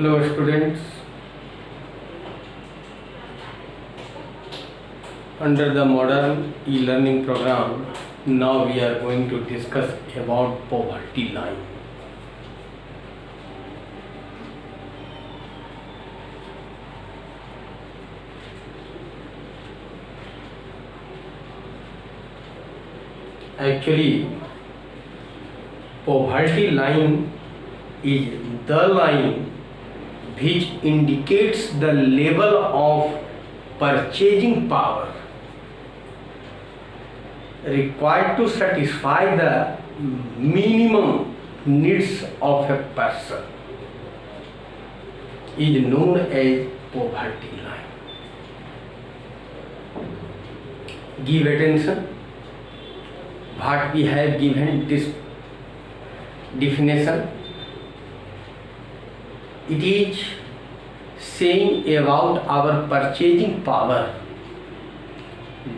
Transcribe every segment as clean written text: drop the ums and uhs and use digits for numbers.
Hello students, under the modern e-learning program, now we are going to discuss about poverty line. Actually, poverty line is the line which indicates the level of purchasing power required to satisfy the minimum needs of a person is known as poverty line. Give attention what we have given this definition. It is saying about our purchasing power.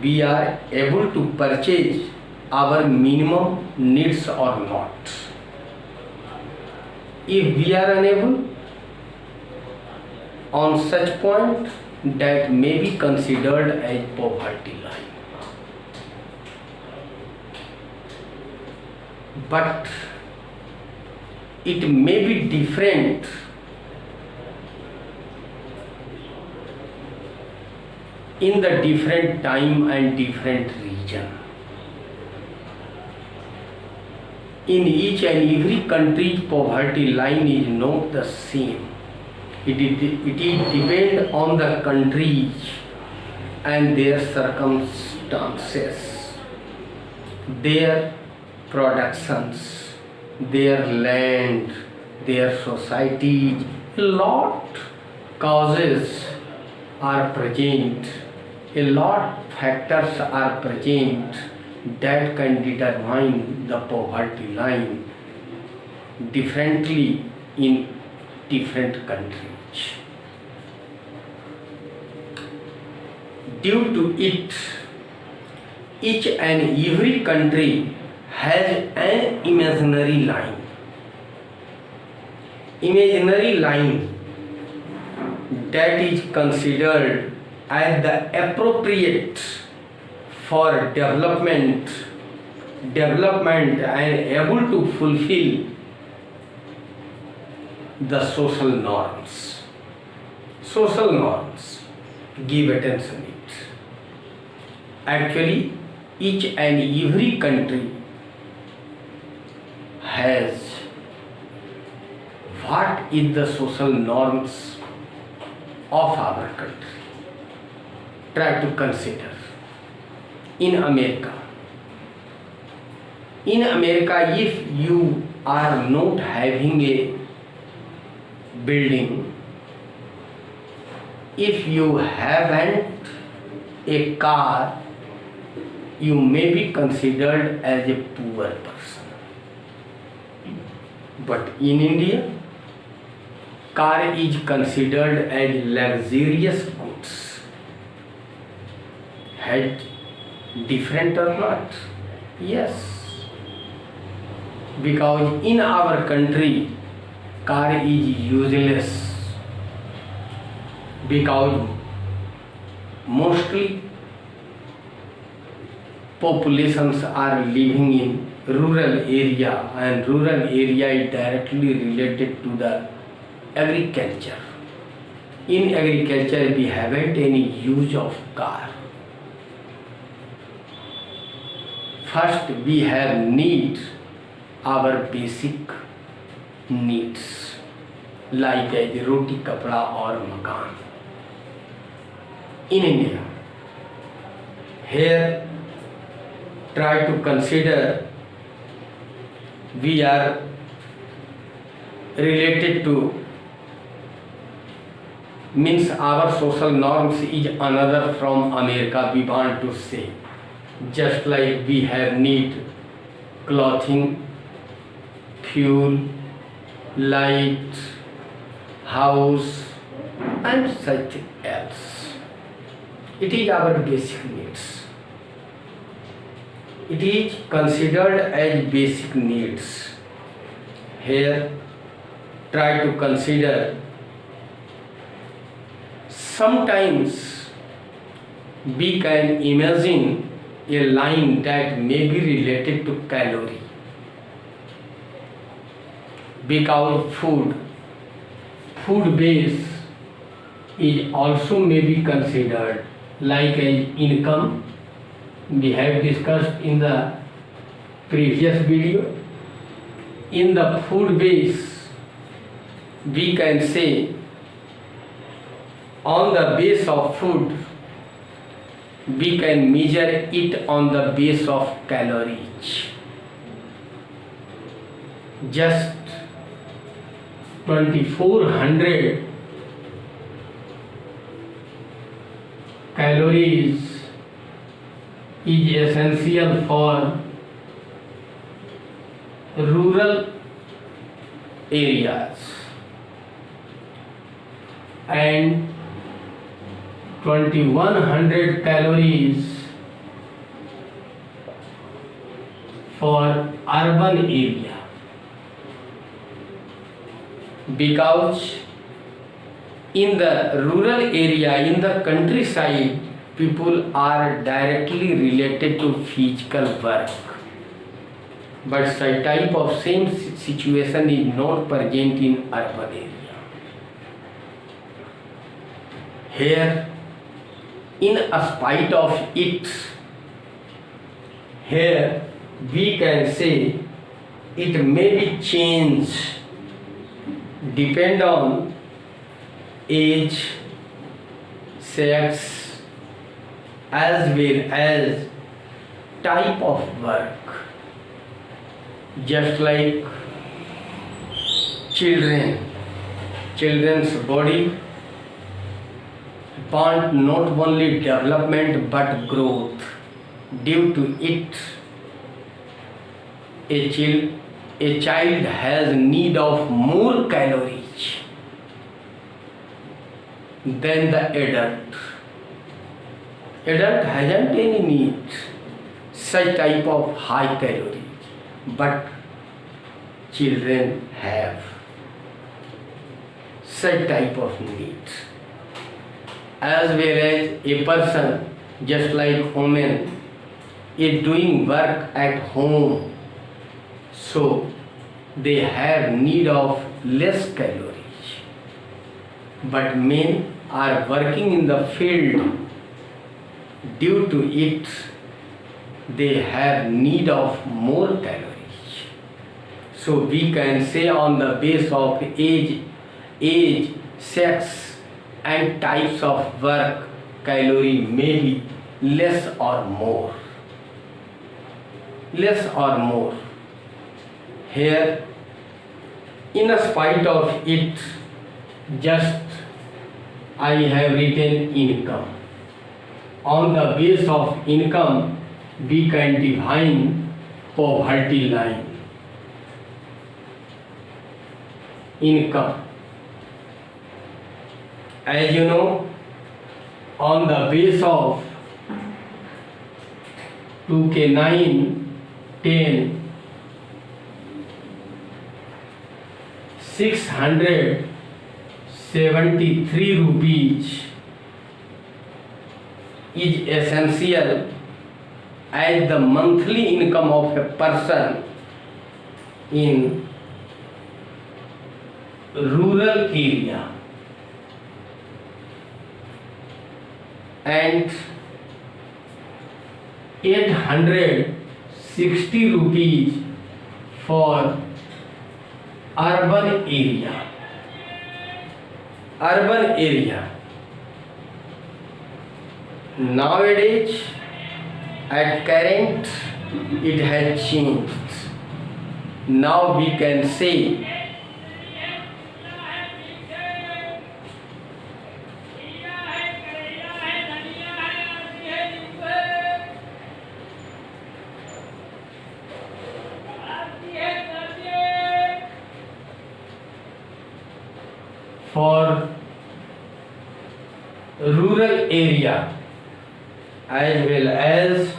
We are able to purchase our minimum needs or not. If we are unable, on such point, that may be considered as poverty line. But it may be different in the different time and different region. In each and every country, poverty line is not the same. It depends on the countries and their circumstances, their productions, their land, their societies. A lot causes are present, a lot factors are present that can determine the poverty line differently in different countries. Due to it, each and every country has an imaginary line. Imaginary line that is considered as the appropriate for development and able to fulfill the social norms. Social norms, give attention it. Actually, each and every country has what is the social norms of our country. Try to consider. In America, if you are not having a building, if you haven't a car, you may be considered as a poor person. But in India, car is considered as luxurious goods. Had different or not? Yes. Because in our country, car is useless. Because mostly populations are living in rural area, and rural area is directly related to the agriculture. In agriculture, we haven't any use of car. First, we have need our basic needs like as roti, kapda or makan. In India, here try to consider we are related to, means our social norms is another from America, we want to say. Just like we have need clothing, fuel, light, house and such else. It is our basic needs. It is considered as basic needs. Here try to consider sometimes we can imagine a line that may be related to calorie, because food base is also may be considered like an income. We have discussed in the previous video. In the food base, we can say on the base of food, we can measure it on the base of calories. Just 2400 calories is essential for rural areas, and 2100 calories for urban area, because in the rural area, in the countryside, people are directly related to physical work, but such type of same situation is not present in urban area. Here, in spite of it, here we can say it may be changed depend on age, sex, as well as type of work. Just like children's body want not only development but growth. Due to it, a child has need of more calories than the adult. Adult hasn't any need such type of high calories, but children have such type of needs. As well as a person, just like women, is doing work at home, so they have need of less calories. But men are working in the field, due to it, they have need of more calories. So we can say on the basis of age, sex and types of work, calorie may be less or more. Less or more. Here, in spite of it, just I have written income. On the base of income, we can define poverty line. Income. As you know, on the base of 2K9, 10, 673 rupees is essential as the monthly income of a person in rural area, and 860 rupees for urban area. Urban area. Nowadays, at current, it has changed. Now we can say for rural area as well as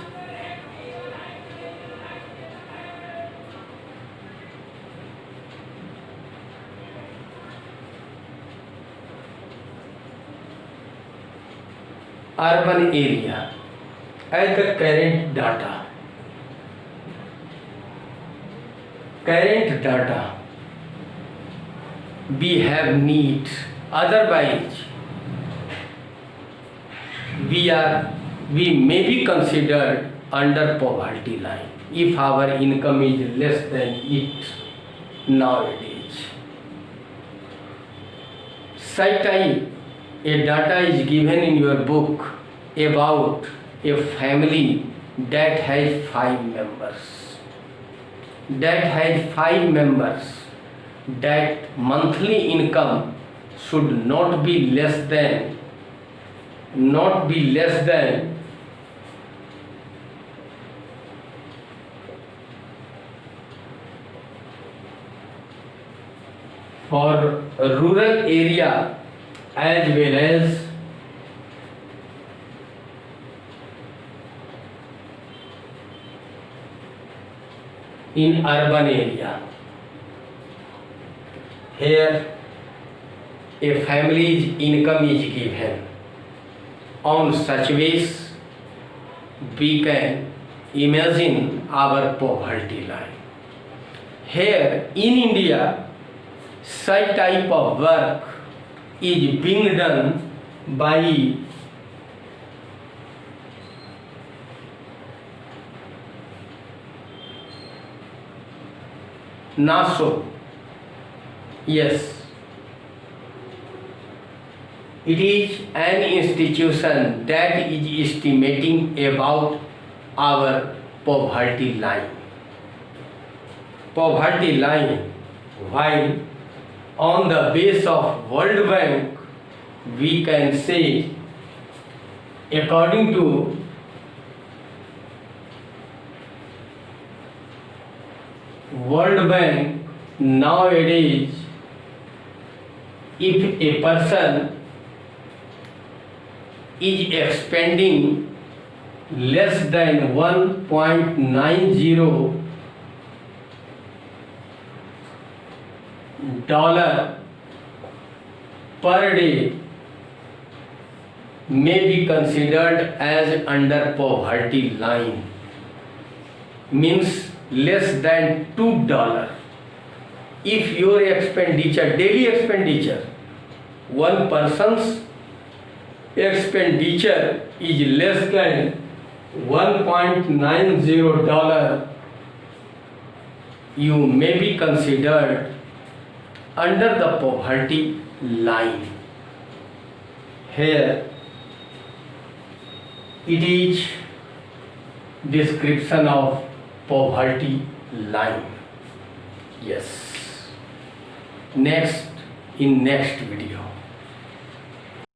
urban area as the current data we have need, otherwise we may be considered under poverty line if our income is less than it nowadays. Such type a data is given in your book about a family that has 5 members. That monthly income should not be less than for rural area as well as in urban area. Here a family's income is given. On such ways we can imagine our poverty line. Here in India, such type of work is being done by NASO. Yes, it is an institution that is estimating about our poverty line. While on the base of World Bank, we can say, according to World Bank, nowadays, if a person is expending less than 1.90 dollar per day may be considered as under poverty line, means less than $2. If your daily expenditure, one person's expenditure is less than $1.90, you may be considered under the poverty line. Here it is description of poverty line. Yes. In next video.